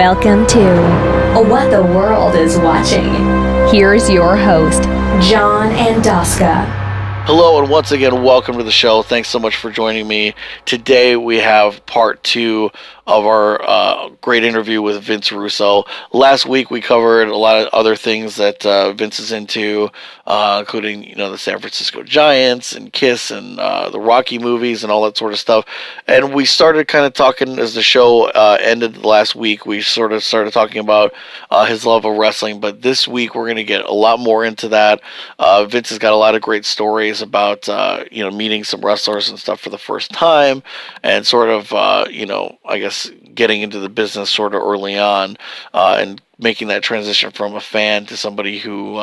Welcome to What the World is Watching. Here's your host, John and Doska. Hello, and once again, welcome to the show. Thanks so much for joining me. Today we have part 2 of our great interview with Vince Russo. Last week we covered a lot of other things that Vince is into, including the San Francisco Giants and Kiss and the Rocky movies and all that sort of stuff. And we started kind of talking as the show ended last week. We sort of started talking about his love of wrestling, but this week we're going to get a lot more into that. Vince has got a lot of great stories about meeting some wrestlers and stuff for the first time, and sort of I guess getting into the business sort of early on, and making that transition from a fan to somebody who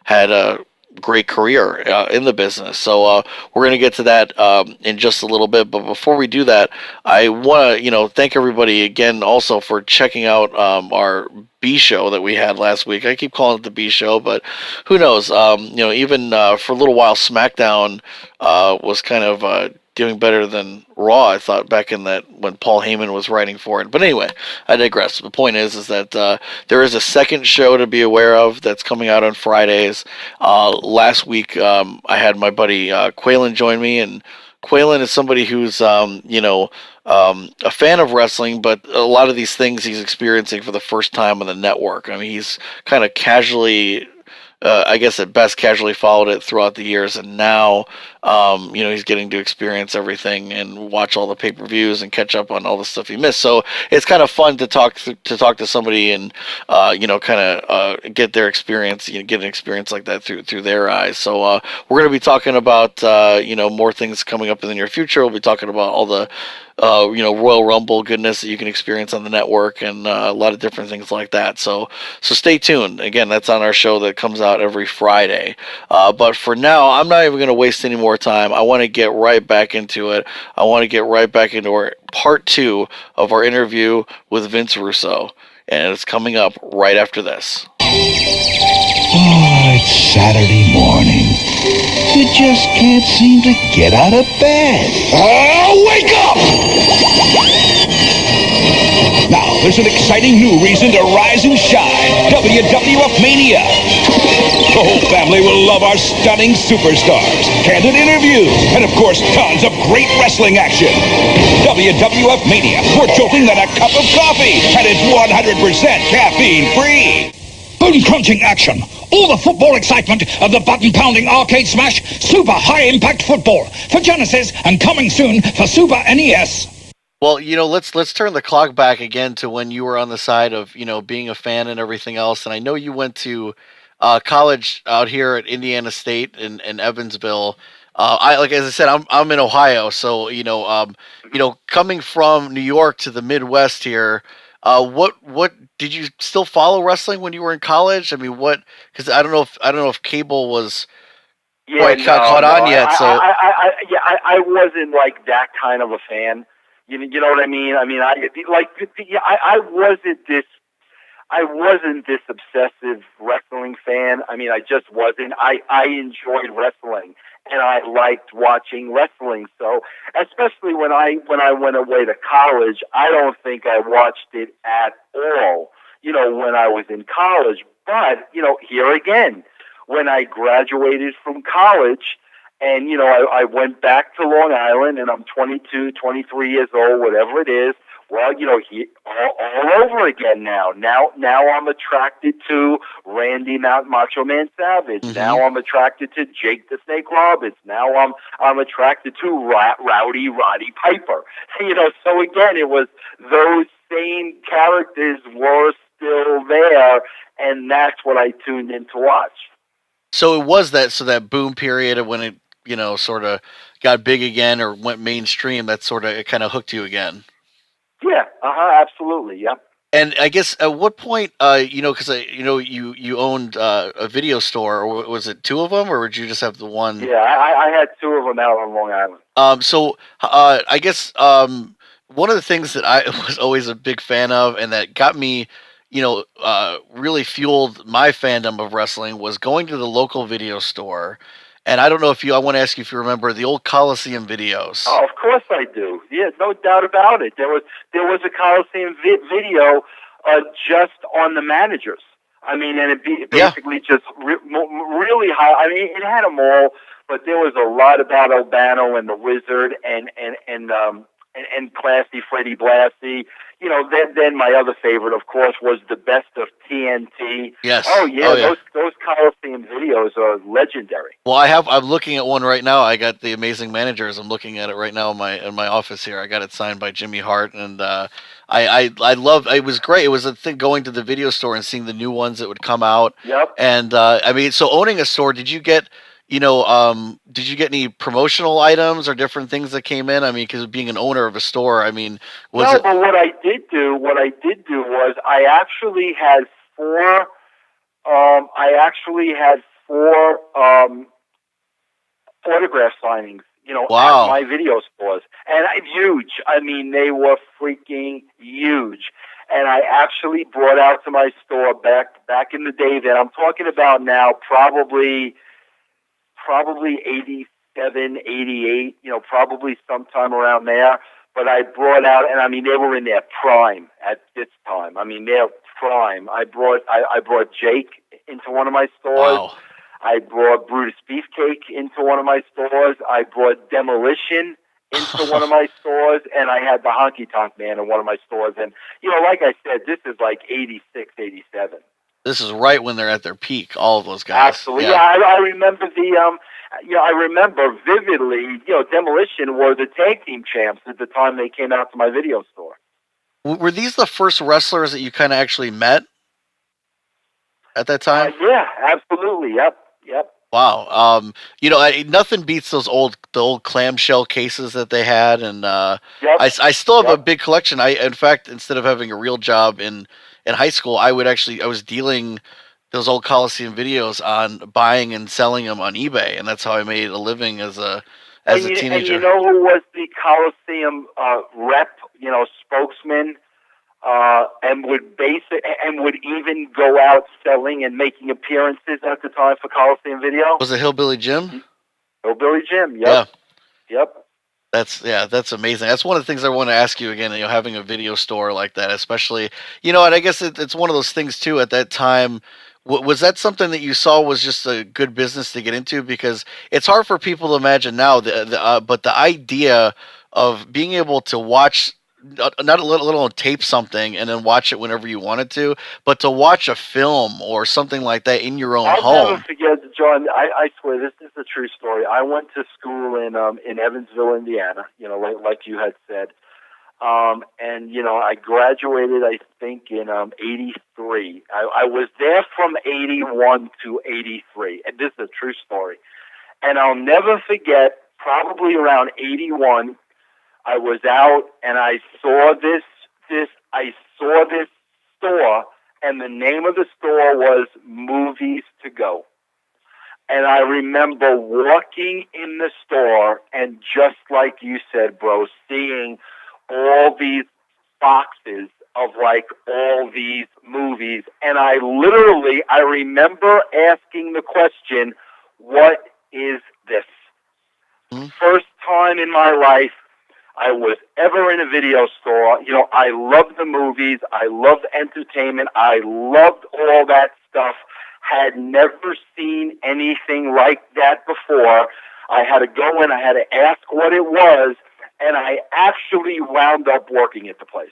had a great career in the business. So we're going to get to that in just a little bit, but before we do that, I want to thank everybody again also for checking out our B show that we had last week. I keep calling it the B show, but who knows? Even for a little while, SmackDown was kind of doing better than Raw, I thought, back in that when Paul Heyman was writing for it. But anyway, I digress. The point is that there is a second show to be aware of that's coming out on Fridays. Last week, I had my buddy Quaylen join me, and Quaylen is somebody who's a fan of wrestling, but a lot of these things he's experiencing for the first time on the network. I mean, he's kind of casually, I guess at best, casually followed it throughout the years, and now, he's getting to experience everything and watch all the pay-per-views and catch up on all the stuff he missed. So it's kind of fun to talk to somebody and kind of get their experience, get an experience like that through their eyes. So we're going to be talking about more things coming up in the near future. We'll be talking about all the Royal Rumble goodness that you can experience on the network, and a lot of different things like that. So stay tuned. Again, that's on our show that comes out every Friday. But for now, I'm not even going to waste any more time. I want to get right back into it. I want to get right back into our part 2 of our interview with Vince Russo, and it's coming up right after this. Oh, it's Saturday morning. You just can't seem to get out of bed. Oh, wake up! Now, there's an exciting new reason to rise and shine. WWF Mania. The whole family will love our stunning superstars, candid interviews, and of course, tons of great wrestling action. WWF Mania, more jolting than a cup of coffee, and it's 100% caffeine-free. Bone-crunching action. All the football excitement of the button-pounding arcade smash, Super High-Impact Football for Genesis and coming soon for Super NES. Well, let's turn the clock back again to when you were on the side of, being a fan and everything else. And I know you went to college out here at Indiana State in Evansville. As I said, I'm in Ohio, so coming from New York to the Midwest here. What did you still follow wrestling when you were in college? I mean, because I don't know if cable was quite caught on yet. I wasn't like that kind of a fan. You know what I mean? I mean, I wasn't this obsessive wrestling fan. I mean, I just wasn't. I enjoyed wrestling, and I liked watching wrestling. So, especially when I went away to college, I don't think I watched it at all, when I was in college. But, here again, when I graduated from college, and, I went back to Long Island, and I'm 22, 23 years old, whatever it is. Well, all over again now. Now I'm attracted to Randy Macho Man Savage. Mm-hmm. Now I'm attracted to Jake the Snake Roberts. Now I'm attracted to Rowdy Roddy Piper. So again, it was those same characters were still there, and that's what I tuned in to watch. So it was that boom period of when it, sort of got big again or went mainstream, that sort of, it kind of hooked you again. Yeah, absolutely, yeah. And I guess at what point, because you owned a video store, or was it 2 of them, or would you just have the one? Yeah, I had 2 of them out on Long Island. So I guess one of the things that I was always a big fan of, and that got me, really fueled my fandom of wrestling, was going to the local video store. And I don't know I want to ask you if you remember the old Coliseum videos. Oh, of course I do. Yeah, no doubt about it. There was a Coliseum video just on the managers. I mean, and it Yeah. basically just really high. I mean, it had them all, but there was a lot about Albano and the Wizard and Classy Freddie Blassie. You know, then my other favorite, of course, was the Best of TNT. Yes. Oh yeah, Oh, yeah. those Coliseum videos are legendary. Well, I'm looking at one right now. I got the Amazing Managers. I'm looking at it right now in my office here. I got it signed by Jimmy Hart, and I love. It was great. It was a thing going to the video store and seeing the new ones that would come out. Yep. And I mean, so owning a store, did you get did you get any promotional items or different things that came in? I mean, because being an owner of a store, I mean, But what I did do was I actually had four. I actually had four autograph signings. You know, Wow. at my video stores, and huge. I mean, they were freaking huge. And I actually brought out to my store back in the day. That I'm talking about now, probably 87, 88, you know, probably sometime around there. But I brought out, and I mean, they were in their prime at this time. I mean, their prime. I brought Jake into one of my stores. Wow. I brought Brutus Beefcake into one of my stores. I brought Demolition into one of my stores, and I had the Honky Tonk Man in one of my stores. And, you know, like I said, this is like 86, 87. This is right when they're at their peak. All of those guys. Absolutely. Yeah, I remember I remember vividly, you know, Demolition were the tag team champs at the time they came out to my video store. Were these the first wrestlers that you kind of actually met at that time? Yeah, absolutely. Yep. Wow. You know, nothing beats the old clamshell cases that they had, and Yep. I still have a big collection. In fact, instead of having a real job in high school, I was dealing those old Coliseum videos on buying and selling them on eBay, and that's how I made a living as a teenager. And you know who was the Coliseum rep? You know, spokesman. And would even go out selling and making appearances at the time for Coliseum Video. Was it Hillbilly Jim? Hillbilly Jim, yep. Yeah. Yep. That's amazing. That's one of the things I want to ask you again. You know, having a video store like that, especially, you know, and I guess it's one of those things too. At that time, was that something that you saw was just a good business to get into? Because it's hard for people to imagine now. But the idea of being able to watch. Not a little tape something and then watch it whenever you wanted to, but to watch a film or something like that in your own home. I'll never forget, John. I swear this is a true story. I went to school in Evansville, Indiana. You know, like you had said, and you know, I graduated. I think in '83. I was there from '81 to '83, and this is a true story. And I'll never forget. Probably around '81. I was out and I saw this store, and the name of the store was Movies to Go. And I remember walking in the store and just like you said, bro, seeing all these boxes of like all these movies. And I remember asking the question, what is this? Mm-hmm. First time in my life I was ever in a video store. You know, I loved the movies. I loved entertainment. I loved all that stuff. Had never seen anything like that before. I had to go in. I had to ask what it was, and I actually wound up working at the place.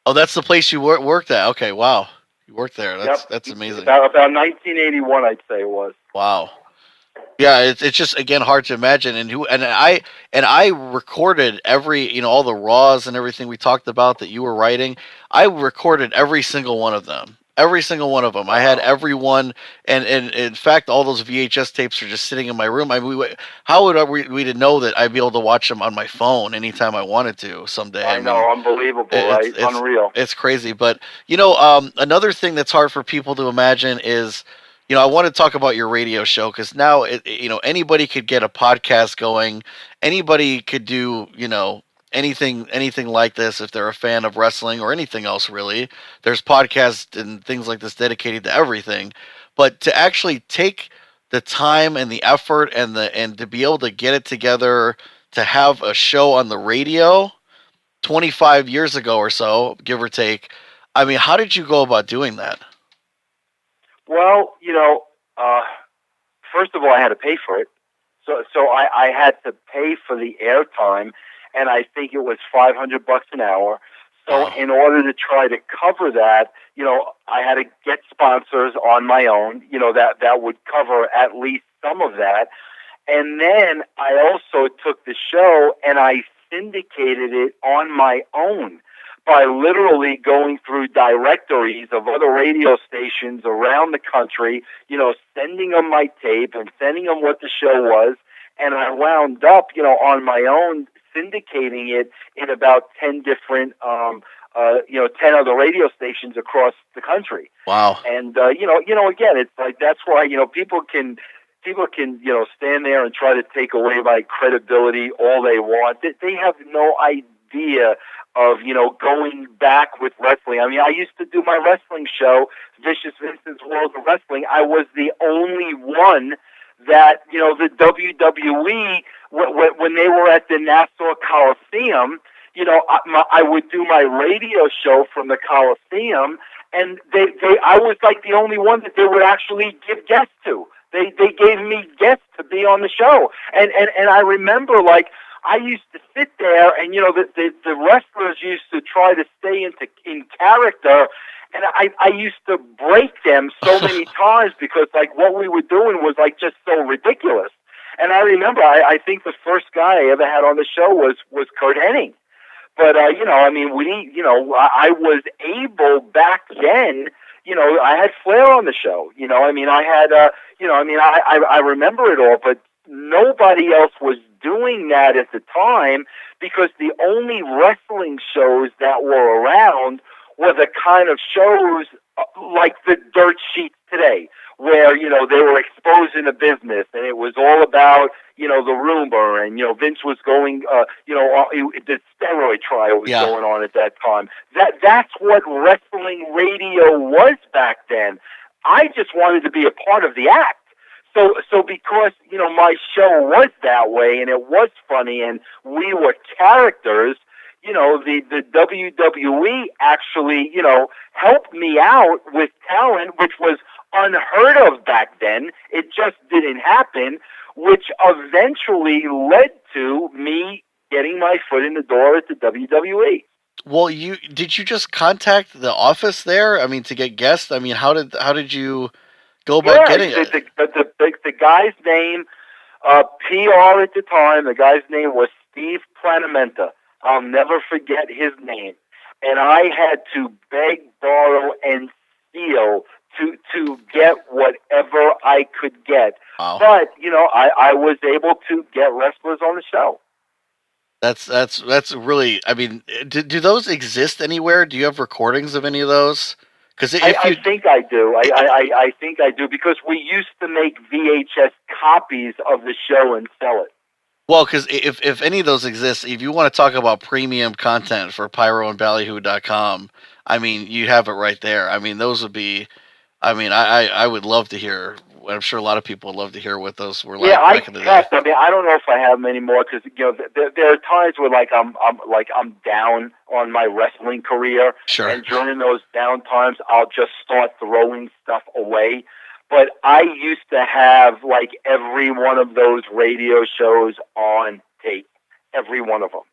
Oh, that's the place you worked at. Okay, wow, you worked there. That's amazing. About 1981, I'd say it was. Wow. Yeah, it's just again hard to imagine, and I recorded every all the Raws and everything we talked about that you were writing. I recorded every single one of them. Every single one of them. Wow. I had every one, and in fact, all those VHS tapes are just sitting in my room. I mean, how would we to know that I'd be able to watch them on my phone anytime I wanted to someday? I know, unbelievable, right? It's unreal. It's crazy, but another thing that's hard for people to imagine is. I want to talk about your radio show because now, anybody could get a podcast going. Anybody could do, anything like this if they're a fan of wrestling or anything else, really. There's podcasts and things like this dedicated to everything. But to actually take the time and the effort and to be able to get it together to have a show on the radio 25 years ago or so, give or take, I mean, how did you go about doing that? Well, first of all, I had to pay for it. So I had to pay for the airtime, and I think it was $500 an hour. So in order to try to cover that, I had to get sponsors on my own, that would cover at least some of that. And then I also took the show and I syndicated it on my own by literally going through directories of other radio stations around the country, sending them my tape and sending them what the show was. And I wound up, on my own, syndicating it in about 10 different, 10 other radio stations across the country. Wow. And, again, it's like, that's why, people can, stand there and try to take away my credibility all they want. They have no idea of, going back with wrestling. I mean, I used to do my wrestling show, Vicious Vincent's World of Wrestling. I was the only one that, the WWE, when they were at the Nassau Coliseum, I would do my radio show from the Coliseum, and I was like the only one that they would actually give guests to. They gave me guests to be on the show, and I remember, like, I used to sit there, and the wrestlers used to try to stay in character, and I used to break them so many times because, like, what we were doing was, like, just so ridiculous. And I remember, I think the first guy I ever had on the show was Kurt Hennig. But, I was able back then, I had Flair on the show, I had, I remember it all, but nobody else was doing that at the time because the only wrestling shows that were around were the kind of shows like the Dirt Sheets today, where, they were exposing the business, and it was all about, the rumor, and, Vince was going, the steroid trial was going on at that time. That's what wrestling radio was back then. I just wanted to be a part of the act. So because, my show was that way, and it was funny, and we were characters, the WWE actually, helped me out with talent, which was unheard of back then. It just didn't happen, which eventually led to me getting my foot in the door at the WWE. Well, did you just contact the office there? I mean, to get guests? I mean, how did you go about getting it? The guy's name, PR at the time, the guy's name was Steve Planamenta. I'll never forget his name. And I had to beg, borrow, and steal to get whatever I could get. Wow. But, I was able to get wrestlers on the show. That's really, I mean, do those exist anywhere? Do you have recordings of any of those? Because I think I do. I think I do, because we used to make VHS copies of the show and sell it. Well, because if any of those exist, if you want to talk about premium content for pyroandballyhoo.com, I mean, you have it right there. I mean, those would be, I mean, I would love to hear. I'm sure a lot of people would love to hear what those were like back in the day. I mean, I don't know if I have them anymore, because there are times where I'm down on my wrestling career, sure. And during those down times, I'll just start throwing stuff away. But I used to have like every one of those radio shows on tape, every one of them.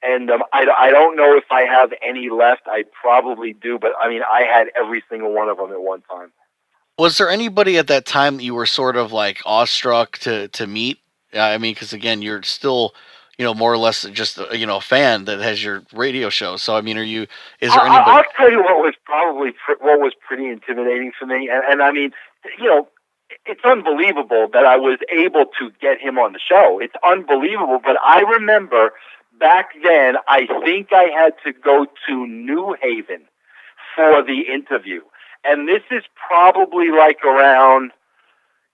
And I don't know if I have any left. I probably do, but I mean, I had every single one of them at one time. Was there anybody at that time that you were sort of like awestruck to meet? I mean, because again, you're still, more or less just a fan that has your radio show. So I mean, is there anybody? I'll tell you what was pretty intimidating for me, and I mean, it's unbelievable that I was able to get him on the show. It's unbelievable, but I remember back then, I think I had to go to New Haven for the interview. And this is probably like around,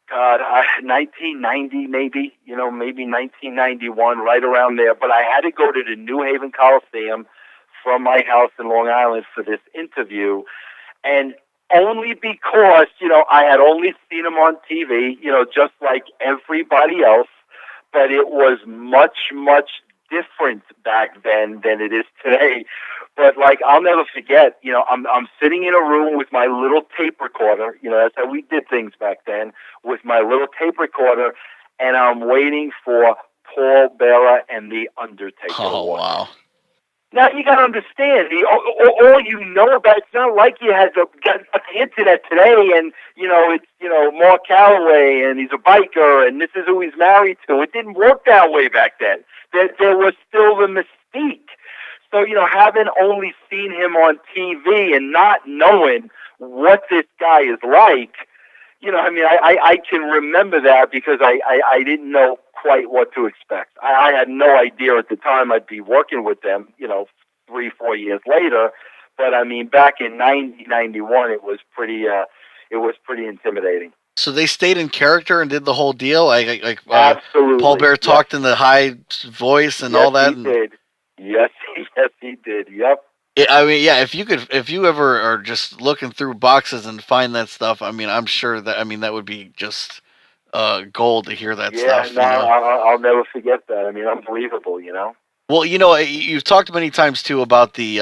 1990 maybe, maybe 1991, right around there. But I had to go to the New Haven Coliseum from my house in Long Island for this interview. And only because, I had only seen him on TV, just like everybody else. But it was much, much different back then than it is today, But like, I'll never forget, I'm sitting in a room with my little tape recorder. That's how we did things back then, with my little tape recorder, and I'm waiting for Paul Bearer and The Undertaker. Oh, wow. Now, you got to understand, all you know about, it's not like you got the internet today and, it's, Mark Calloway and he's a biker and this is who he's married to. It didn't work that way back then. There was still the mystique. So, having only seen him on TV and not knowing what this guy is like, I can remember that because I didn't know quite what to expect. I had no idea at the time I'd be working with them, 3-4 years later. But I mean, back in 1991, it was pretty intimidating. So they stayed in character and did the whole deal, Absolutely. Paul Bearer talked in the high voice and all that. Yes, he did. Yes, he did. Yep. If you ever are just looking through boxes and find that stuff, I mean, I'm sure that would be just gold to hear that stuff. Yeah, I'll never forget that. I mean, unbelievable, Well, you've talked many times too about the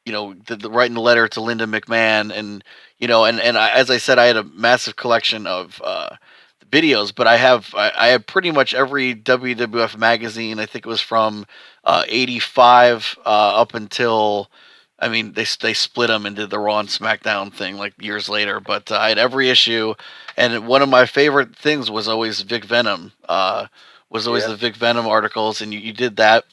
the writing the letter to Linda McMahon, and as I said, I had a massive collection of videos, but I have pretty much every WWF magazine. I think it was from '85 up until, I mean, they split them and did the Raw and SmackDown thing like years later. But I had every issue, and one of my favorite things was always Vic Venom. The Vic Venom articles, and you did that.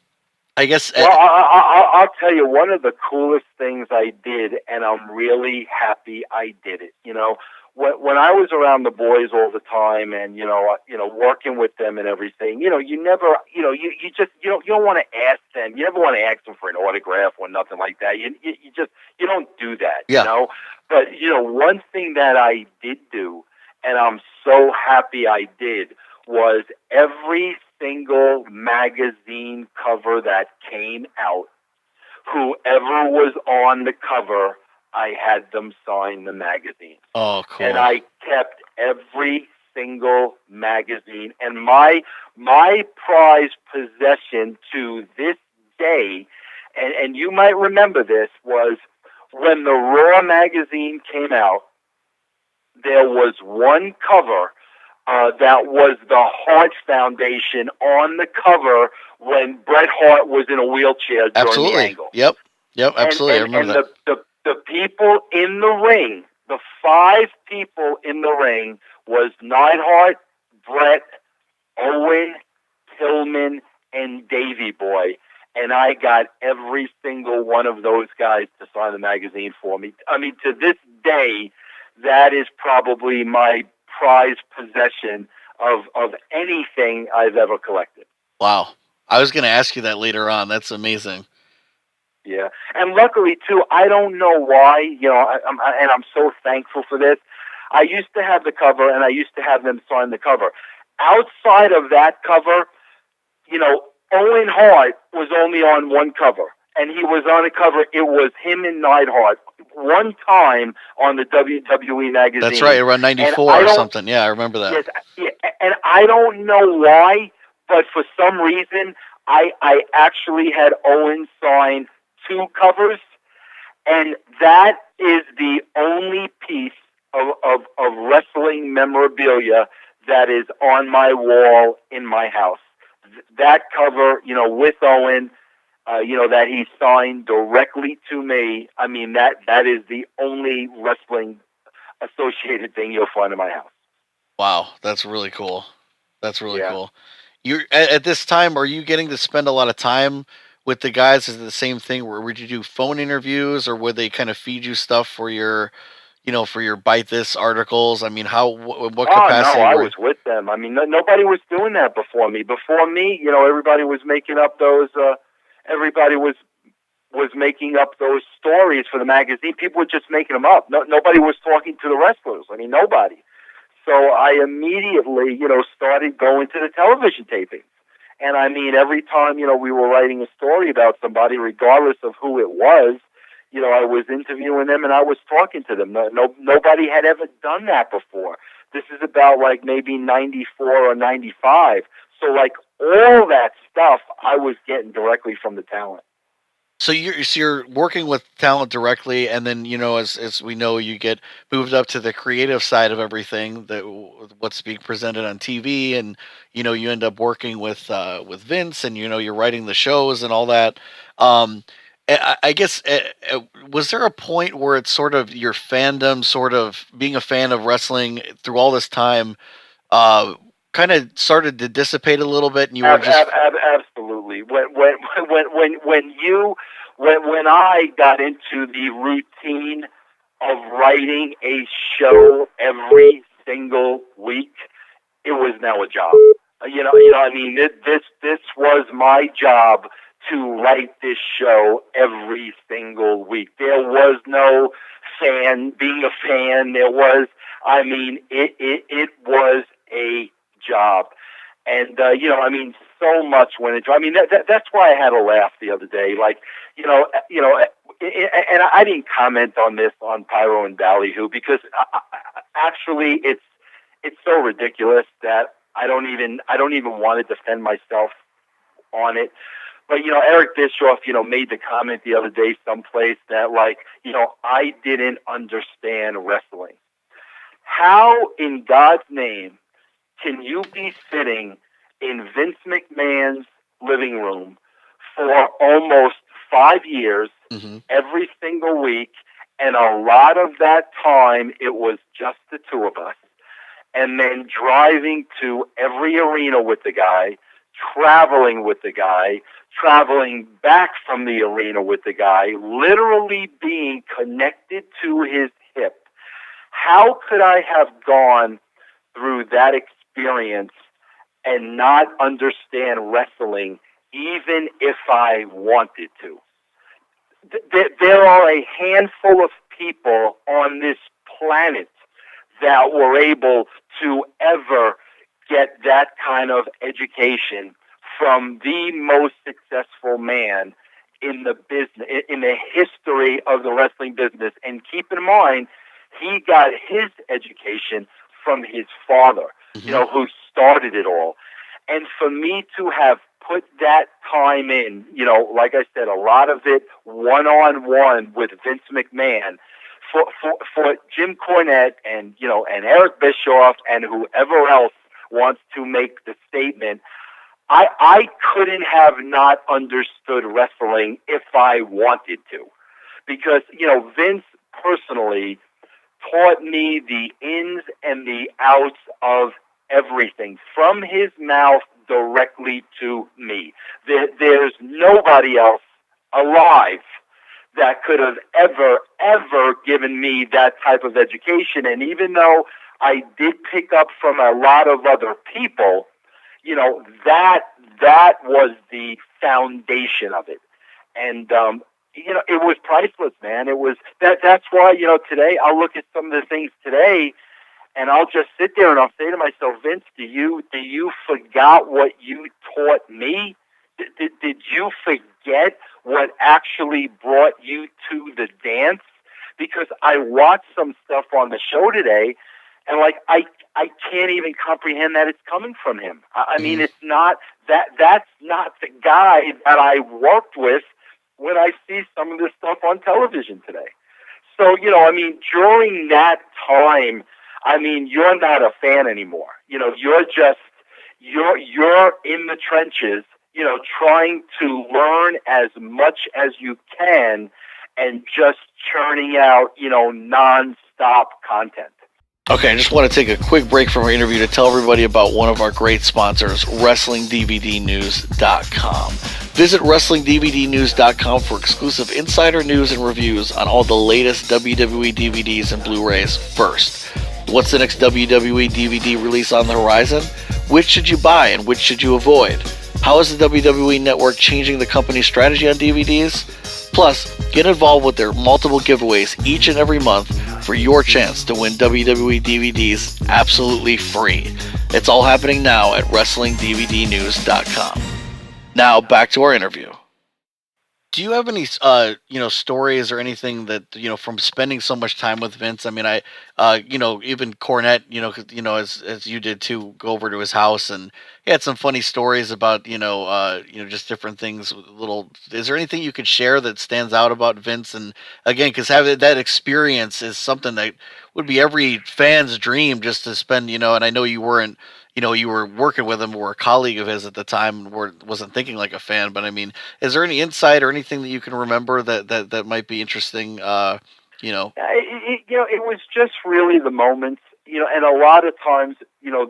I guess. Well, I'll tell you, one of the coolest things I did, and I'm really happy I did it. When I was around the boys all the time, and working with them and everything, you never, you don't want to ask them. You never want to ask them for an autograph or nothing like that. You don't do that. Yeah. But one thing that I did do, and I'm so happy I did, was every single magazine cover that came out, whoever was on the cover, I had them sign the magazine. Oh, cool. And I kept every single magazine. And my prized possession to this day, and you might remember this, was when the Raw magazine came out, there was one cover that was the Hart Foundation on the cover when Bret Hart was in a wheelchair during the Angle. Yep, absolutely. I remember that. The people in the ring, the 5 people in the ring, was Neidhart, Bret, Owen, Pillman, and Davey Boy. And I got every single one of those guys to sign the magazine for me. I mean, to this day, that is probably my prized possession of anything I've ever collected. Wow. I was going to ask you that later on. That's amazing. Yeah. And luckily, too, I don't know why, I'm so thankful for this. I used to have the cover, and I used to have them sign the cover. Outside of that cover, Owen Hart was only on one cover, and he was on a cover. It was him and Neidhart one time on the WWE magazine. That's right, around 94 or something. Yeah, I remember that. Yes, and I don't know why, but for some reason, I actually had Owen sign 2 covers, and that is the only piece of wrestling memorabilia that is on my wall in my house. That cover, with Owen, that he signed directly to me. I mean, that is the only wrestling associated thing you'll find in my house. Wow, that's really cool. That's really cool. You're at this time, are you getting to spend a lot of time with the guys? Is it the same thing? Would you do phone interviews, or would they kind of feed you stuff for your, for your Bite This articles? I mean, what capacity? No, I was with them. I mean, nobody was doing that before me. Before me, everybody was making up those. Everybody was making up those stories for the magazine. People were just making them up. Nobody was talking to the wrestlers. I mean, nobody. So I immediately, started going to the television tapings. And I mean, every time, we were writing a story about somebody, regardless of who it was, I was interviewing them and I was talking to them. Nobody had ever done that before. This is about like maybe 94 or 95. So like all that stuff I was getting directly from the talent. So you're working with talent directly, and then as we know, you get moved up to the creative side of everything, what's being presented on TV, and you end up working with Vince, and you're writing the shows and all that. Um, I guess was there a point where it's sort of your fandom, sort of being a fan of wrestling through all this time, uh, kind of started to dissipate a little bit, and you were just Absolutely. When I got into the routine of writing a show every single week, it was now a job. I mean, this was my job to write this show every single week. There was no being a fan. It was a job. And, I mean, so much went into it. I mean, that's why I had a laugh the other day. Like, and I didn't comment on this on Pyro and Ballyhoo because actually it's so ridiculous that I don't even want to defend myself on it. But, Eric Bischoff, made the comment the other day someplace that, like, I didn't understand wrestling. How in God's name can you be sitting in Vince McMahon's living room for almost 5 years, every single week, and a lot of that time it was just the two of us, and then driving to every arena with the guy, traveling with the guy, traveling back from the arena with the guy, literally being connected to his hip? How could I have gone through that experience and not understand wrestling even if I wanted to? There are a handful of people on this planet that were able to ever get that kind of education from the most successful man in the business, in the history of the wrestling business. And keep in mind, he got his education from his father, who started it all. And for me to have put that time in, like I said, a lot of it one-on-one with Vince McMahon, for Jim Cornette and Eric Bischoff and whoever else wants to make the statement, I couldn't have not understood wrestling if I wanted to, because Vince personally taught me the ins and the outs of everything from his mouth directly to me. There's nobody else alive that could have ever given me that type of education. And even though I did pick up from a lot of other people, that was the foundation of it. And, it was priceless, man. It was that's why, today I'll look at some of the things today and I'll just sit there and I'll say to myself, Vince, do you forgot what you taught me? Did you forget what actually brought you to the dance? Because I watched some stuff on the show today, and I can't even comprehend that it's coming from him. I mean, it's not that's not the guy that I worked with when I see some of this stuff on television today. So, during that time, you're not a fan anymore. You're in the trenches, trying to learn as much as you can and just churning out, non-stop content. Okay, I just want to take a quick break from our interview to tell everybody about one of our great sponsors, WrestlingDVDnews.com. Visit WrestlingDVDnews.com for exclusive insider news and reviews on all the latest WWE DVDs and Blu-rays first. What's the next WWE DVD release on the horizon? Which should you buy and which should you avoid? How is the WWE Network changing the company's strategy on DVDs? Plus, get involved with their multiple giveaways each and every month for your chance to win WWE DVDs absolutely free. It's all happening now at WrestlingDVDnews.com. Now, back to our interview. Do you have any, stories or anything that from spending so much time with Vince? I mean, even Cornette, 'cause, as you did too, go over to his house, and he had some funny stories about, just different things. Little, is there anything you could share that stands out about Vince? And again, because having that experience is something that would be every fan's dream, just to spend, and I know you weren't. You were working with him, or a colleague of his at the time, and wasn't thinking like a fan. But I mean, is there any insight or anything that you can remember that might be interesting? You know. It was just really the moments, and a lot of times,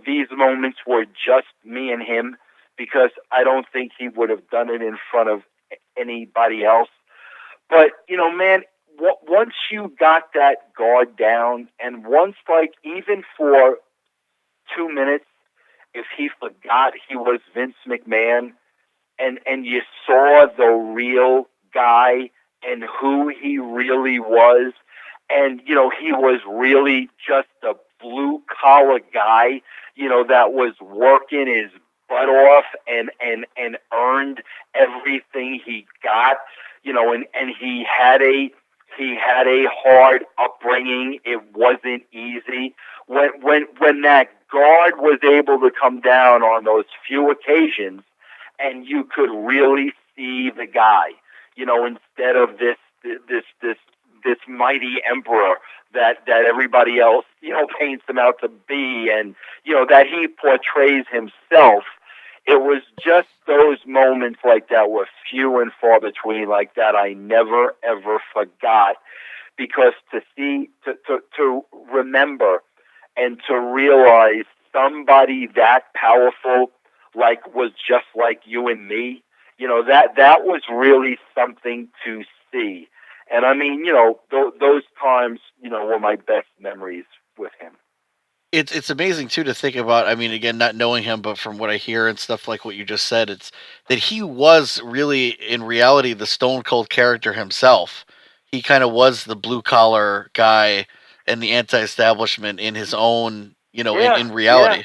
these moments were just me and him because I don't think he would have done it in front of anybody else. But, man, once you got that guard down, and once, like, even for 2 minutes, if he forgot he was Vince McMahon, and you saw the real guy and who he really was, and he was really just a blue collar guy, that was working his butt off and earned everything he got, and he had a hard upbringing. It wasn't easy. When that guard was able to come down on those few occasions, and you could really see the guy, instead of this mighty emperor that everybody else, paints him out to be, and, that he portrays himself. It was just those moments like that were few and far between, like that I never, ever forgot, because to remember and to realize somebody that powerful, like, was just like you and me, that was really something to see. And I mean, those times, were my best memories with him. It's amazing too to think about. I mean, again, not knowing him, but from what I hear and stuff like what you just said, it's that he was really, in reality, the Stone Cold character himself. He kind of was the blue collar guy and the anti-establishment in his own, Yeah, in yeah, reality.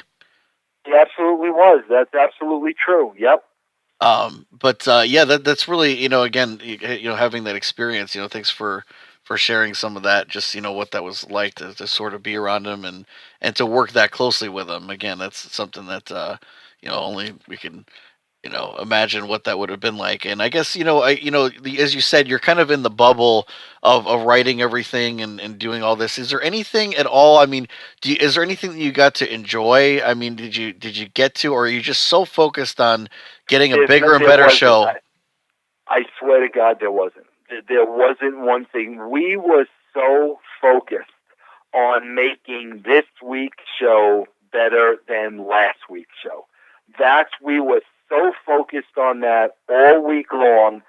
he absolutely was. That's absolutely true. Yep. But yeah, that's really, again, having that experience, thanks for sharing some of that, just, what that was like to sort of be around him and to work that closely with him. Again, that's something that, only we can, imagine what that would have been like. And I guess, as you said, you're kind of in the bubble of writing everything and doing all this. Is there anything at all? I mean, is there anything that you got to enjoy? I mean, did you get to, or are you just so focused on getting a bigger and There better wasn't. show? I swear to God, there wasn't. There wasn't one thing. We were so focused on making this week's show better than last week's show. We were so focused on that all week long,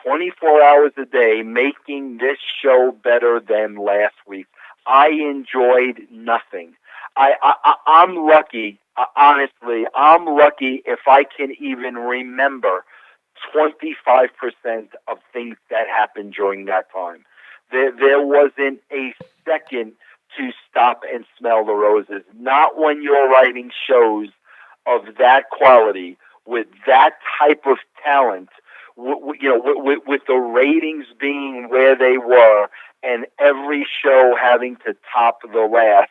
24 hours a day, making this show better than last week. I enjoyed nothing. I'm lucky, honestly, I'm lucky if I can even remember 25% of things that happened during that time. There wasn't a second to stop and smell the roses. Not when you're writing shows of that quality, with that type of talent, with the ratings being where they were, and every show having to top the last.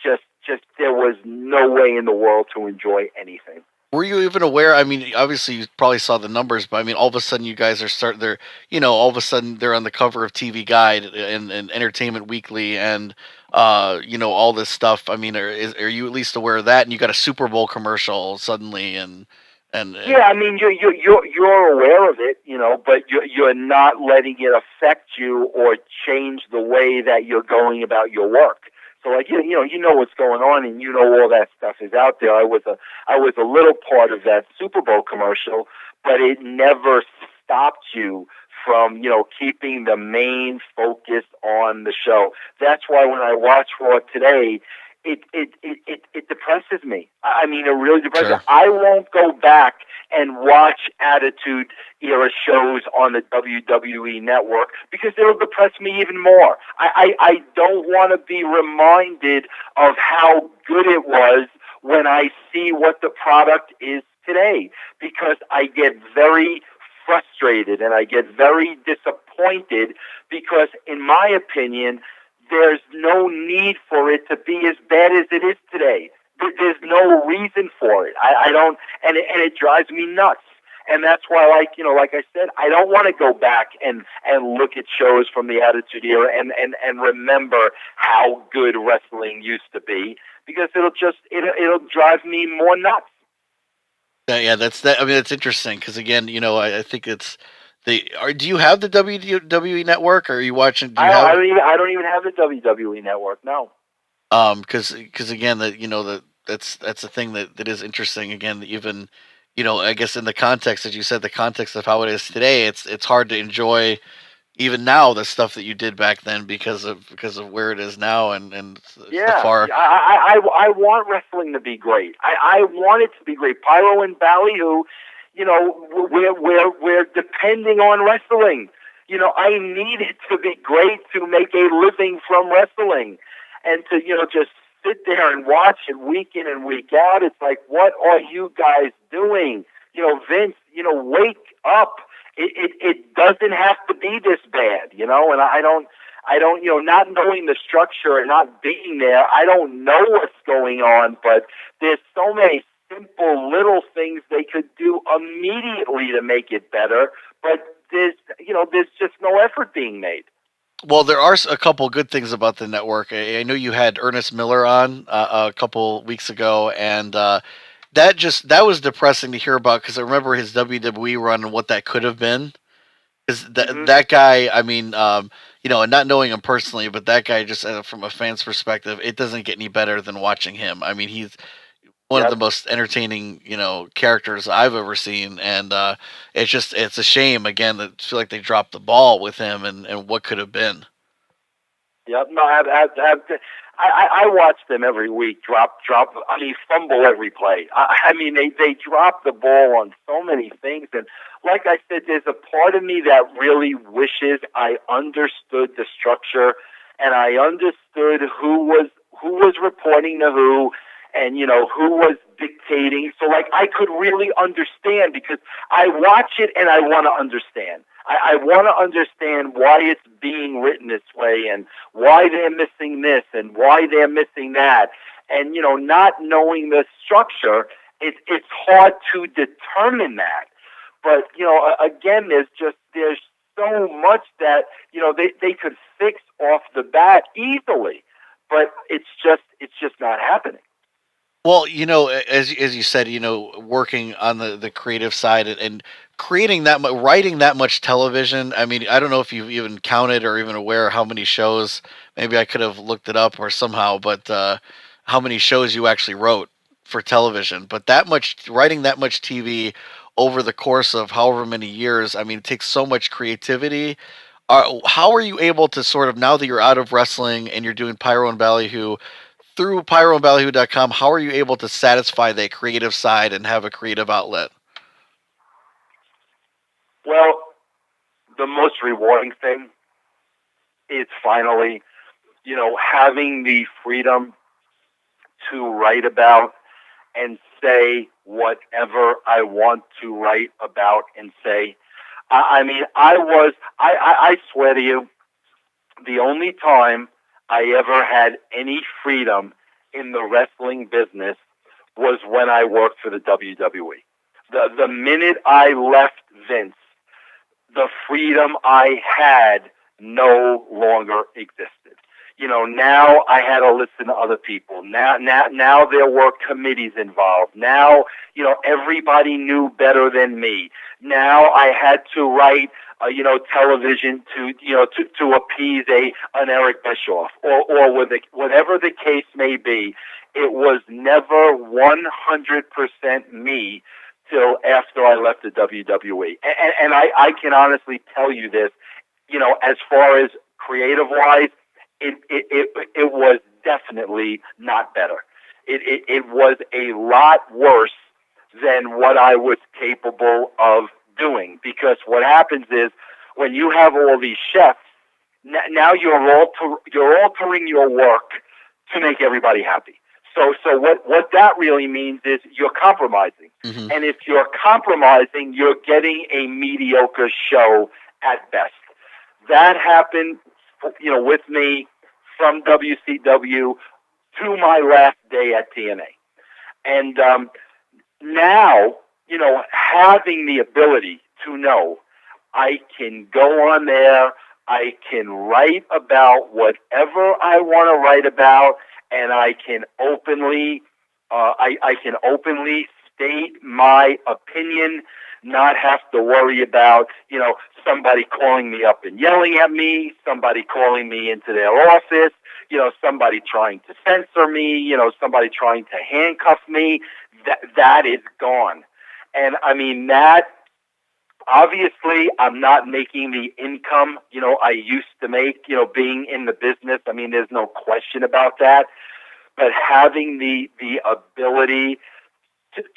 Just there was no way in the world to enjoy anything. Were you even aware? I mean, obviously you probably saw the numbers, but I mean, all of a sudden you guys are they're, all of a sudden they're on the cover of TV Guide and Entertainment Weekly and, all this stuff. I mean, are you at least aware of that? And you got a Super Bowl commercial suddenly and Yeah, I mean, you're aware of it, but you're not letting it affect you or change the way that you're going about your work. So, like, you know what's going on, and all that stuff is out there. I was a little part of that Super Bowl commercial, but it never stopped you from, keeping the main focus on the show. That's why when I watch Raw today, it depresses me. I mean, it really depresses me. Sure. I won't go back and watch Attitude Era shows on the WWE Network because it'll depress me even more. I don't want to be reminded of how good it was when I see what the product is today, because I get very frustrated and I get very disappointed because, in my opinion, there's no need for it to be as bad as it is today. There's no reason for it. I don't, and it drives me nuts. And that's why, like I said, I don't want to go back and look at shows from the Attitude Era and remember how good wrestling used to be, because it'll drive me more nuts. Yeah, that's that. I mean, that's interesting because again, I think it's do you have the WWE Network, or are you watching? Do you have? I don't even have the WWE Network. No. Because again, that's the thing that is interesting. Again, even I guess in the context that you said, the context of how it is today, it's hard to enjoy even now the stuff that you did back then because of where it is now and the Yeah, far. I want wrestling to be great. I want it to be great. Pyro and Ballyhoo, we're depending on wrestling. I need it to be great to make a living from wrestling, and to just sit there and watch it week in and week out. It's like, what are you guys doing? Vince, wake up. It doesn't have to be this bad, and I don't, not knowing the structure and not being there, I don't know what's going on, but there's so many simple little things they could do immediately to make it better, but there's just no effort being made. Well, there are a couple good things about the network. I know you had Ernest Miller on a couple weeks ago, and that was depressing to hear about because I remember his WWE run and what that could have been. Because that guy, I mean, and not knowing him personally, but that guy just from a fan's perspective, it doesn't get any better than watching him. I mean, he's one of the most entertaining, characters I've ever seen, and it's a shame again that I feel like they dropped the ball with him and what could have been. Yep. No, I watch them every week. Drop. I mean, fumble every play. I mean, they drop the ball on so many things, and like I said, there's a part of me that really wishes I understood the structure, and I understood who was reporting to who, and who was dictating. So like I could really understand, because I watch it and I want to understand. I want to understand why it's being written this way and why they're missing this and why they're missing that. And, not knowing the structure, it's hard to determine that. But, again, there's so much that, they could fix off the bat easily, but it's just not happening. Well, as you said, working on the creative side and creating writing that much television. I mean, I don't know if you've even counted or even aware how many shows. Maybe I could have looked it up or somehow, but how many shows you actually wrote for television? But writing that much TV over the course of however many years. I mean, it takes so much creativity. How are you able to sort of, now that you're out of wrestling and you're doing Pyro and Ballyhoo, through pyroandballyhoo.com, how are you able to satisfy that creative side and have a creative outlet? Well, the most rewarding thing is finally, having the freedom to write about and say whatever I want to write about and say. I mean, I swear to you, the only time I ever had any freedom in the wrestling business was when I worked for the WWE. The minute I left Vince, the freedom I had no longer existed. Now I had to listen to other people. Now there were committees involved. Now, everybody knew better than me. Now I had to write television to appease an Eric Bischoff or whatever the case may be. It was never 100% me till after I left the WWE. And I can honestly tell you this, as far as creative-wise, it was definitely not better. It was a lot worse than what I was capable of doing, because what happens is when you have all these chefs, now you're altering your work to make everybody happy. So what that really means is you're compromising. Mm-hmm. And if you're compromising, you're getting a mediocre show at best. That happened, with me from WCW to my last day at TNA. And now, having the ability to know I can go on there, I can write about whatever I want to write about, and I can openly, I can openly state my opinion, not have to worry about, somebody calling me up and yelling at me, somebody calling me into their office, somebody trying to censor me, somebody trying to handcuff me. That is gone. And I mean, that, obviously, I'm not making the income, I used to make, being in the business. I mean, there's no question about that. But having the ability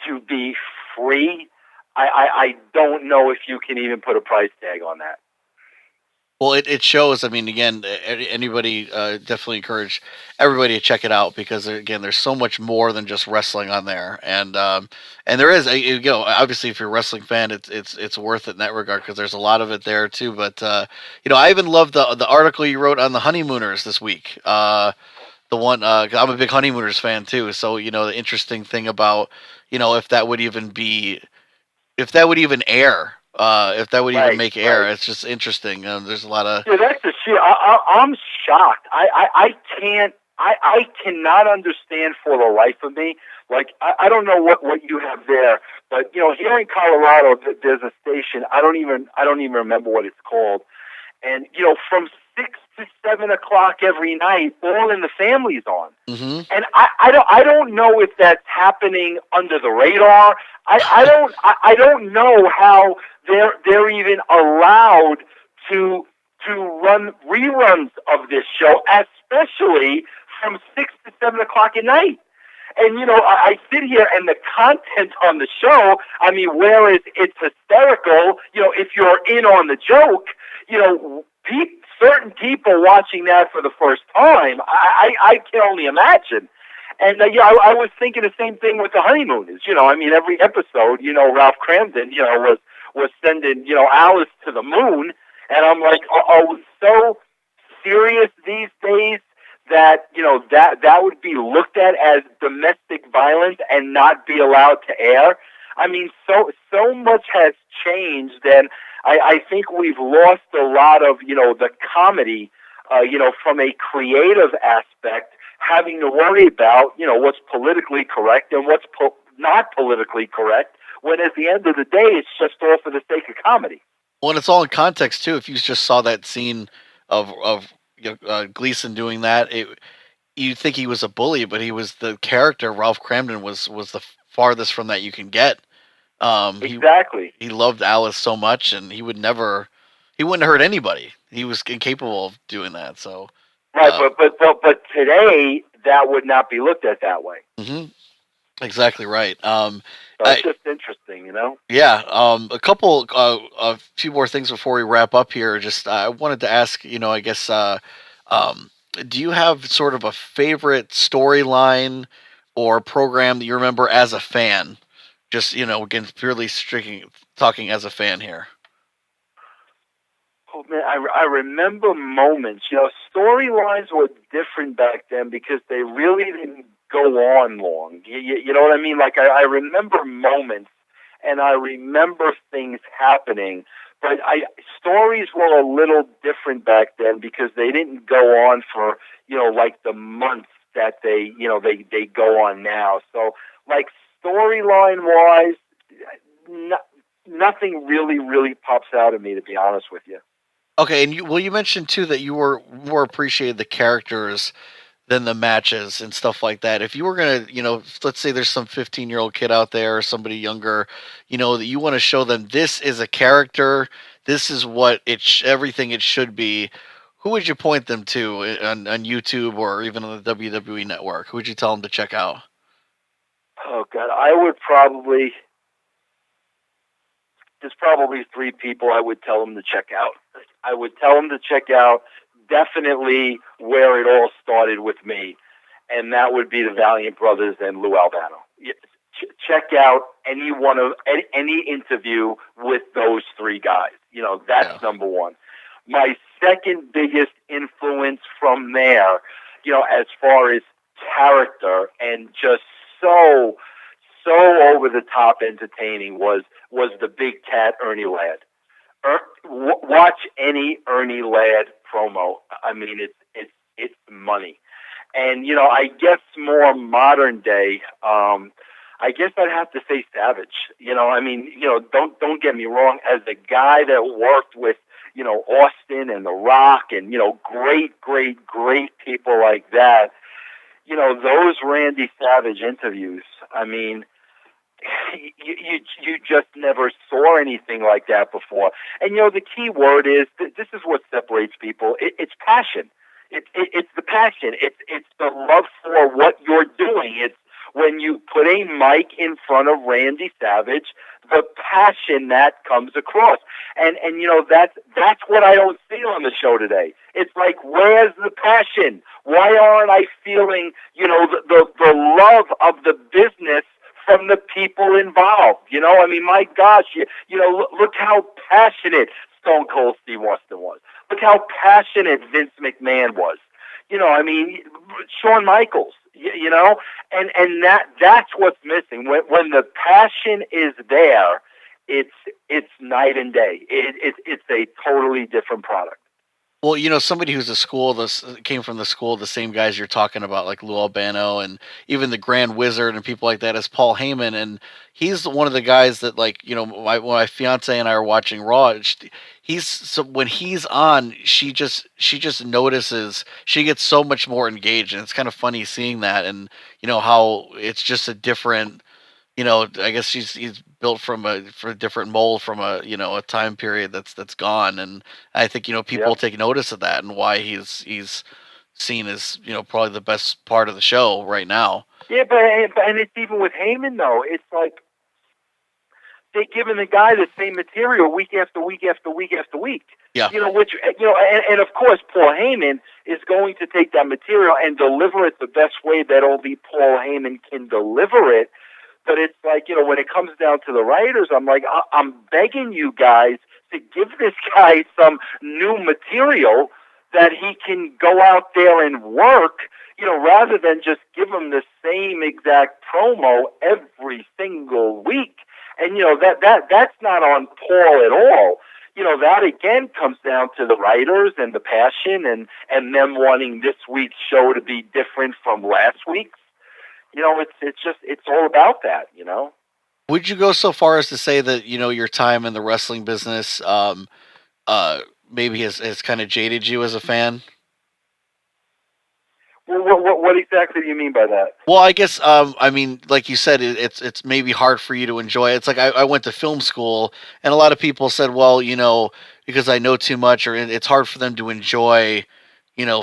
to be free, I don't know if you can even put a price tag on that. Well, it shows. I mean, again, anybody definitely encourage everybody to check it out because again, there's so much more than just wrestling on there, and there is, obviously, if you're a wrestling fan, it's worth it in that regard because there's a lot of it there too. But I even love the article you wrote on the honeymooners this week. The one, I'm a big honeymooners fan too, so the interesting thing about if that would even be if that would even air. If that would even make air, it's just interesting. There's a lot of that's the shit. I'm shocked. I can't. I cannot understand for the life of me. Like I don't know what you have there, but here in Colorado, there's a station. I don't even remember what it's called. And from 6 to 7 o'clock every night, All in the Family's on. Mm-hmm. And I don't know if that's happening under the radar. I don't know how they're even allowed to run reruns of this show, especially from 6 to 7 o'clock at night. And I sit here, and the content on the show, I mean, whereas it's hysterical, if you're in on the joke, certain people watching that for the first time, I can only imagine. And I was thinking the same thing with the honeymooners. I mean, every episode, Ralph Cramden, was sending, Alice to the moon, and I'm like, are we so serious these days that that would be looked at as domestic violence and not be allowed to air? I mean, so much has changed, and I think we've lost a lot of the comedy, from a creative aspect, having to worry about what's politically correct and what's not politically correct. When at the end of the day, it's just all for the sake of comedy. Well, and it's all in context too. If you just saw that scene of Gleason doing that, you'd think he was a bully, but he was the character. Ralph Cramden was the farthest from that you can get. Exactly. He loved Alice so much, and he wouldn't hurt anybody. He was incapable of doing that. So, right, but today that would not be looked at that way. Mm-hmm. Exactly right. So it's just interesting, Yeah. A few more things before we wrap up here. Just I wanted to ask, I guess, do you have sort of a favorite storyline or program that you remember as a fan? Just again, purely talking as a fan here. Oh man, I remember moments. Storylines were different back then because they really didn't go on long. You know what I mean? Like I remember moments, and I remember things happening. But stories were a little different back then because they didn't go on for like the months that they go on now. So like storyline wise, nothing really pops out at me, to be honest with you. Okay, and you mentioned too that you were more appreciated the characters than the matches and stuff like that. If you were gonna, let's say there's some 15-year-old kid out there or somebody younger, that you want to show them this is a character, this is what everything it should be. Who would you point them to on YouTube or even on the WWE Network? Who would you tell them to check out? Oh God, I would probably. There's probably 3 people I would tell them to check out. I would tell them to check out definitely where it all started with me. and that would be the Valiant Brothers and Lou Albano. Check out any interview with those three guys. That's number one. My second biggest influence from there, as far as character and just so over the top entertaining was the Big Cat Ernie Ladd. Watch any Ernie Ladd promo. I mean, it's money. And I guess more modern day. I guess I'd have to say Savage. Don't get me wrong. As a guy that worked with Austin and The Rock and great people like that. Those Randy Savage interviews. I mean, you just never saw anything like that before. And the key word is this is what separates people. It's passion. It's the passion. It's the love for what you're doing. It's when you put a mic in front of Randy Savage, the passion that comes across. And that's what I don't see on the show today. It's like, where's the passion? Why aren't I feeling, the love of the business from the people involved? I mean, my gosh, look how passionate Stone Cold Steve Austin was. Look how passionate Vince McMahon was. Shawn Michaels, and that's what's missing. When the passion is there, it's night and day. It's a totally different product. Well, somebody who's came from the school, the same guys you're talking about, like Lou Albano and even the Grand Wizard and people like that, is Paul Heyman, and he's one of the guys that, like, when my fiance and I are watching Raw, when he's on, she just notices, she gets so much more engaged, and it's kind of funny seeing that, and how it's just a different. I guess he's built for a different mold from a time period that's gone, and I think people take notice of that and why he's seen as probably the best part of the show right now. Yeah, but it's even with Heyman though. It's like they're giving the guy the same material week after week after week after week. Yeah. And of course Paul Heyman is going to take that material and deliver it the best way that only Paul Heyman can deliver it. But it's like, when it comes down to the writers, I'm like, I'm begging you guys to give this guy some new material that he can go out there and work, rather than just give him the same exact promo every single week. And, that's not on Paul at all. That again comes down to the writers and the passion and them wanting this week's show to be different from last week's. It's all about that, Would you go so far as to say that, your time in the wrestling business, maybe has kind of jaded you as a fan? What exactly do you mean by that? Well, I guess, like you said, it's maybe hard for you to enjoy. It's like I went to film school, and a lot of people said, well, because I know too much, or it's hard for them to enjoy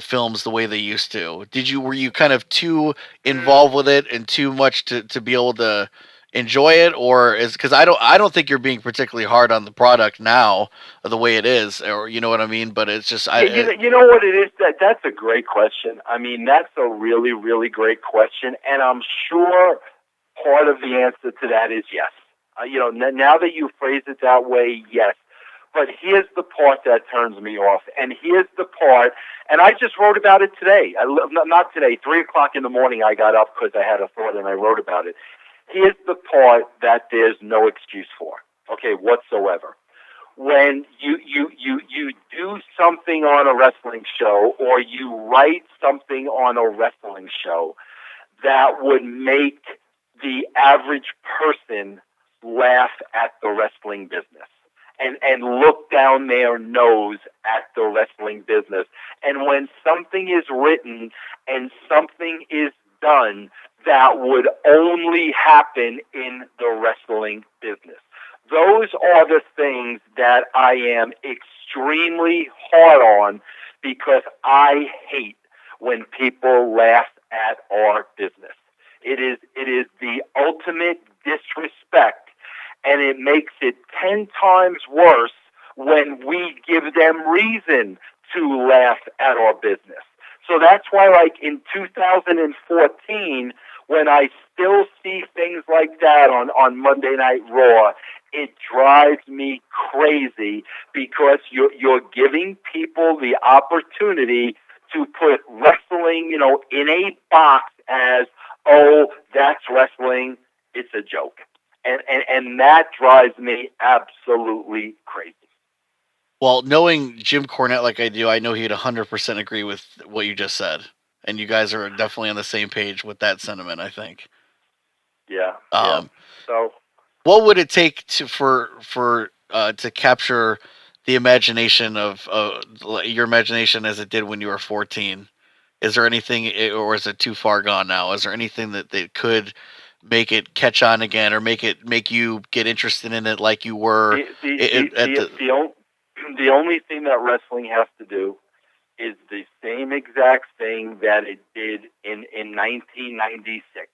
films the way they used to. Were you kind of too involved with it and too much to be able to enjoy it, or because I don't think you're being particularly hard on the product now, the way it is, or you know what I mean? But it's just, you know what it is, that's a great question. I mean, that's a really, really great question, and I'm sure part of the answer to that is yes. Now that you phrase it that way, yes. But here's the part that turns me off, and here's the part, and I just wrote about it today. Not today, 3 o'clock in the morning I got up because I had a thought and I wrote about it. Here's the part that there's no excuse for, okay, whatsoever. When you do something on a wrestling show, or you write something on a wrestling show that would make the average person laugh at the wrestling business. And look down their nose at the wrestling business. And when something is written and something is done that would only happen in the wrestling business, those are the things that I am extremely hard on, because I hate when people laugh at our business. It is the ultimate disrespect. And it makes it 10 times worse when we give them reason to laugh at our business. So that's why, like, in 2014, when I still see things like that on Monday Night Raw, it drives me crazy, because you're giving people the opportunity to put wrestling, in a box as, oh, that's wrestling, it's a joke. And that drives me absolutely crazy. Well, knowing Jim Cornette like I do, I know he'd 100% agree with what you just said. And you guys are definitely on the same page with that sentiment, I think. Yeah. So, what would it take to capture the imagination of your imagination as it did when you were 14? Is there anything, or is it too far gone now? Is there anything that they could make it catch on again, or make you get interested in it like you were? The only thing that wrestling has to do is the same exact thing that it did in 1996.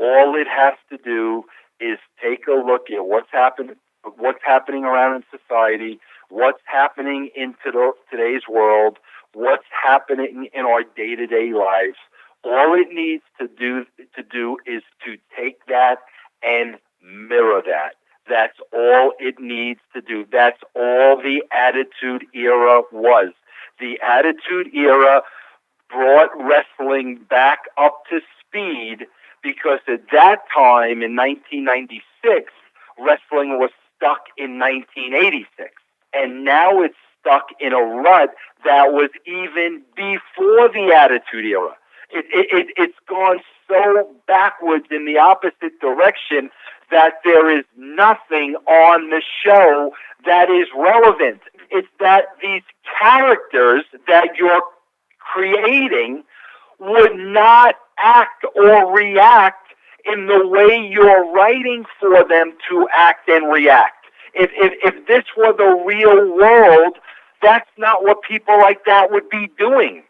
All it has to do is take a look at what's happening around in society, what's happening in today's world, what's happening in our day-to-day lives. All it needs to do is to take that and mirror that. That's all it needs to do. That's all the Attitude Era was. The Attitude Era brought wrestling back up to speed, because at that time, in 1996, wrestling was stuck in 1986. And now it's stuck in a rut that was even before the Attitude Era. It's gone so backwards in the opposite direction that there is nothing on the show that is relevant. It's that these characters that you're creating would not act or react in the way you're writing for them to act and react. If this were the real world, that's not what people like that would be doing.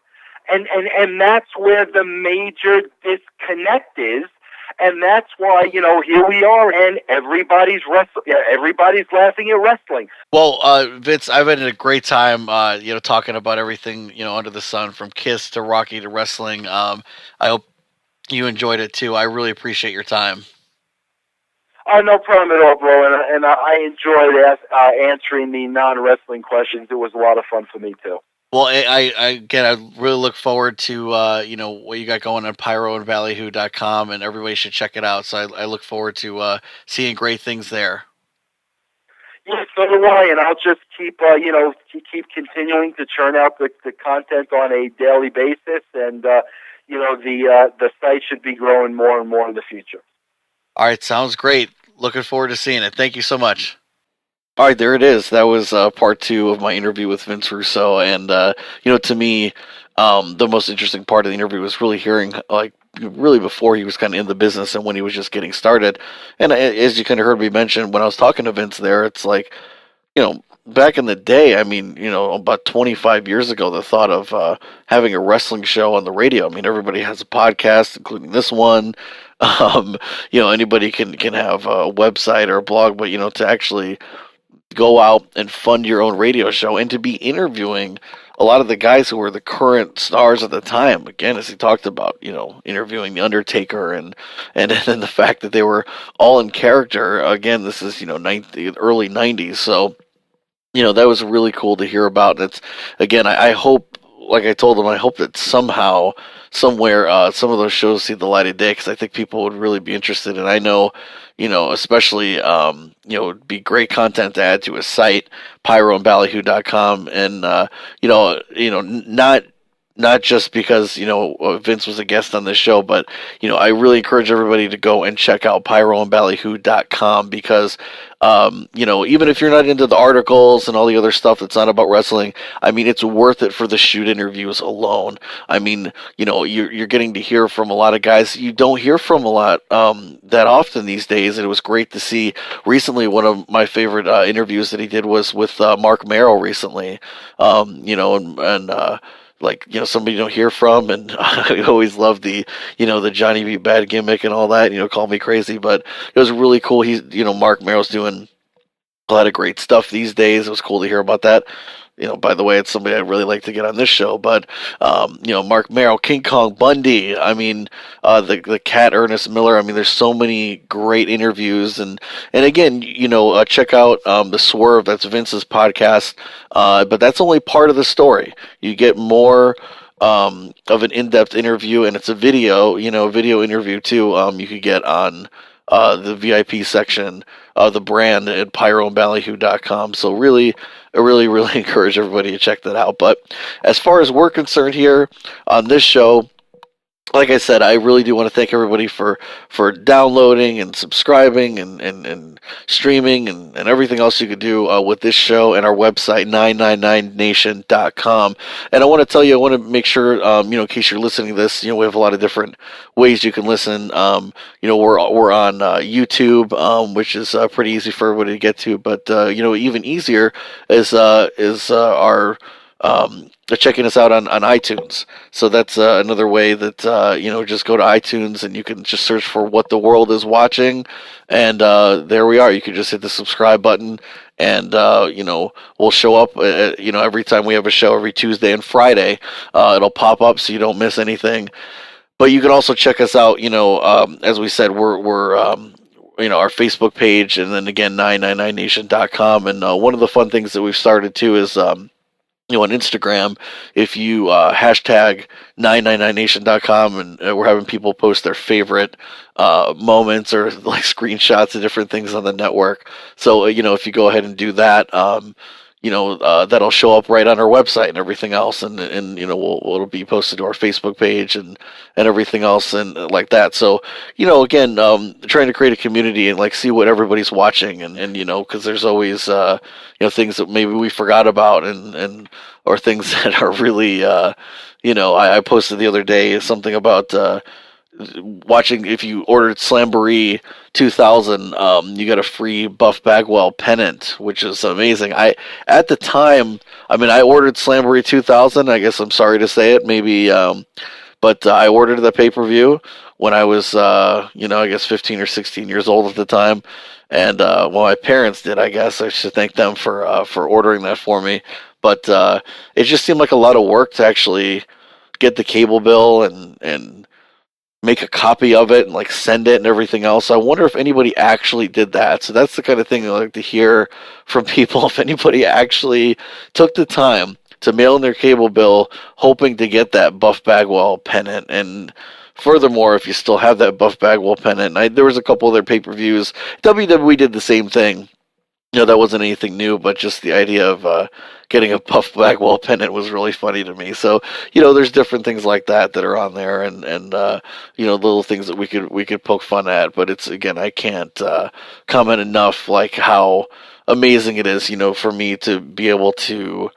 And that's where the major disconnect is. And that's why, here we are, and everybody's laughing at wrestling. Well, Vince, I've had a great time, talking about everything, under the sun, from Kiss to Rocky to wrestling. I hope you enjoyed it too. I really appreciate your time. Oh, no problem at all, bro. And I enjoyed answering the non-wrestling questions. It was a lot of fun for me too. Well, I really look forward to what you got going on pyroandballyhoo.com, and everybody should check it out. So I look forward to seeing great things there. Yeah, so do I, and I'll just keep continuing to churn out the content on a daily basis, and the site should be growing more and more in the future. All right, sounds great. Looking forward to seeing it. Thank you so much. All right, there it is. That was part 2 of my interview with Vince Russo, and to me, the most interesting part of the interview was really hearing, really before he was kind of in the business and when he was just getting started. And as you kind of heard me mention when I was talking to Vince there, it's like, back in the day, about 25 years ago, the thought of having a wrestling show on the radio. Everybody has a podcast, including this one. Anybody can have a website or a blog, but to actually go out and fund your own radio show and to be interviewing a lot of the guys who were the current stars at the time. Again, as he talked about, interviewing The Undertaker and then the fact that they were all in character. Again, this is, early 90s. So, that was really cool to hear about. It's, again, I hope, like I told him, I hope that somehow, somewhere, some of those shows see the light of day, because I think people would really be interested. And I know, especially, it'd be great content to add to a site, pyroandballyhoo.com, and, not just because, Vince was a guest on this show, but, I really encourage everybody to go and check out pyroandballyhoo.com, because, even if you're not into the articles and all the other stuff that's not about wrestling, it's worth it for the shoot interviews alone. You're getting to hear from a lot of guys you don't hear from a lot that often these days. And it was great to see recently. One of my favorite interviews that he did was with Mark Merrill recently, somebody you don't hear from, and I always love the Johnny B. Bad gimmick and all that, call me crazy, but it was really cool. Mark Merrill's doing a lot of great stuff these days. It was cool to hear about that. by the way, it's somebody I'd really like to get on this show, but, Mark Merrill, King Kong Bundy, the cat Ernest Miller. There's so many great interviews, and again, check out, The Swerve, that's Vince's podcast, but that's only part of the story. You get more, of an in-depth interview, and it's a video interview too, you could get on, the VIP section of the brand at pyroandballyhoo.com. So really, I really encourage everybody to check that out. But as far as we're concerned here on this show, like I said, I really do want to thank everybody for downloading and subscribing and streaming and everything else you could do with this show and our website, 999nation.com. And I want to tell you, I want to make sure, in case you're listening to this, we have a lot of different ways you can listen. We're on YouTube, which is pretty easy for everybody to get to. But, even easier is our... checking us out on iTunes. So that's another way that, just go to iTunes and you can just search for What the World is Watching. And there we are. You can just hit the subscribe button and, we'll show up, every time we have a show, every Tuesday and Friday. It'll pop up so you don't miss anything. But you can also check us out, as we said, we're our Facebook page, and then again, 999nation.com. And one of the fun things that we've started too is, on Instagram, if you hashtag 999nation.com, and we're having people post their favorite moments or like screenshots of different things on the network. So, if you go ahead and do that, that'll show up right on our website and everything else. And it'll be posted to our Facebook page and everything else and like that. So, again, trying to create a community and like see what everybody's watching and cause there's always, things that maybe we forgot about and or things that are really, I posted the other day something about, watching, if you ordered Slamboree 2000, you got a free Buff Bagwell pennant, which is amazing. At the time, I ordered Slamboree 2000. I guess I'm sorry to say it, maybe, but I ordered the pay-per-view when I was, I guess 15 or 16 years old at the time. And, my parents did, I guess. I should thank them for ordering that for me. But, it just seemed like a lot of work to actually get the cable bill and make a copy of it and like send it and everything else. I wonder if anybody actually did that. So that's the kind of thing I like to hear from people. If anybody actually took the time to mail in their cable bill, hoping to get that Buff Bagwell pennant. And furthermore, if you still have that Buff Bagwell pennant, there was a couple of their pay-per-views. WWE did the same thing. That wasn't anything new, but just the idea of getting a Buff Bagwell pennant was really funny to me. So, there's different things like that are on there, and little things that we could poke fun at. But it's, again, I can't comment enough like how amazing it is, for me to be able to,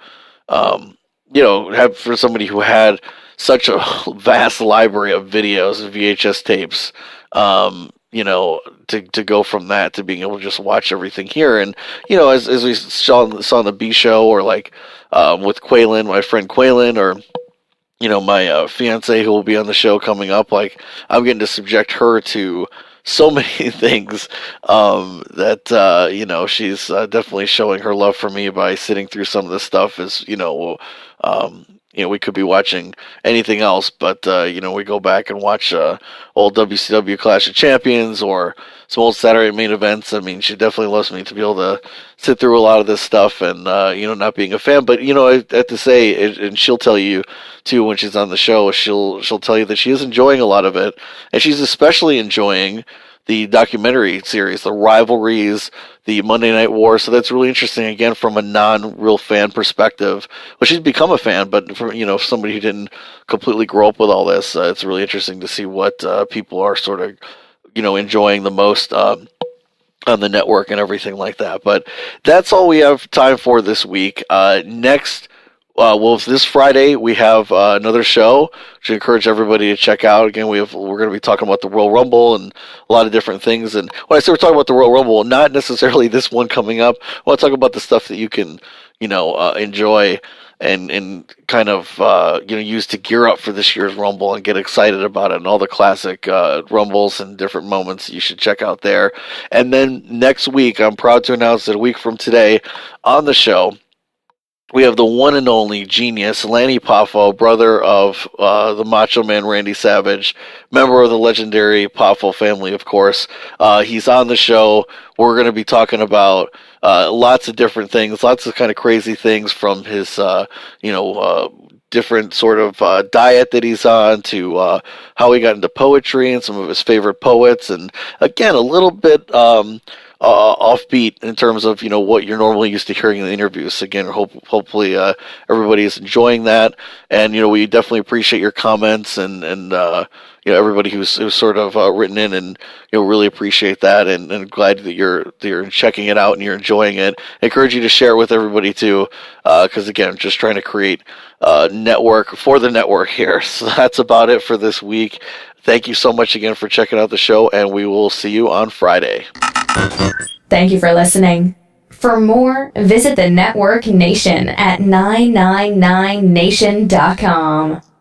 have, for somebody who had such a vast library of videos and VHS tapes, to go from that to being able to just watch everything here. And, as we saw on the B show, or like, with Quaylen, my friend Quaylen, or, my fiance who will be on the show coming up, like, I'm getting to subject her to so many things, that, she's definitely showing her love for me by sitting through some of this stuff as, we could be watching anything else, but, we go back and watch old WCW Clash of Champions or some old Saturday main events. She definitely loves me to be able to sit through a lot of this stuff and, not being a fan. But, I have to say, and she'll tell you, too, when she's on the show, she'll tell you that she is enjoying a lot of it. And she's especially enjoying the documentary series, the rivalries, the Monday Night War. So that's really interesting, again, from a non-real fan perspective. Well, she's become a fan, but from, somebody who didn't completely grow up with all this, it's really interesting to see what people are sort of, enjoying the most on the network and everything like that. But that's all we have time for this week. Next, this Friday we have another show, which I encourage everybody to check out. Again, we're going to be talking about the Royal Rumble and a lot of different things. And when I say we're talking about the Royal Rumble, not necessarily this one coming up. I want to talk about the stuff that you can, enjoy and kind of, use to gear up for this year's Rumble and get excited about it, and all the classic Rumbles and different moments you should check out there. And then next week, I'm proud to announce that a week from today on the show, we have the one and only genius, Lanny Poffo, brother of the Macho Man Randy Savage, member of the legendary Poffo family, of course. He's on the show. We're going to be talking about lots of different things, lots of kind of crazy things from his, different sort of diet that he's on to how he got into poetry and some of his favorite poets. And again, a little bit offbeat in terms of what you're normally used to hearing in the interviews. Again, hopefully everybody is enjoying that, and we definitely appreciate your comments and everybody who's sort of written in, and really appreciate that, and glad that you're checking it out and you're enjoying it. I encourage you to share it with everybody too, because again, I'm just trying to create network for the network here. So that's about it for this week. Thank you so much again for checking out the show, and we will see you on Friday. Thank you for listening. For more, visit the Network Nation at 999nation.com.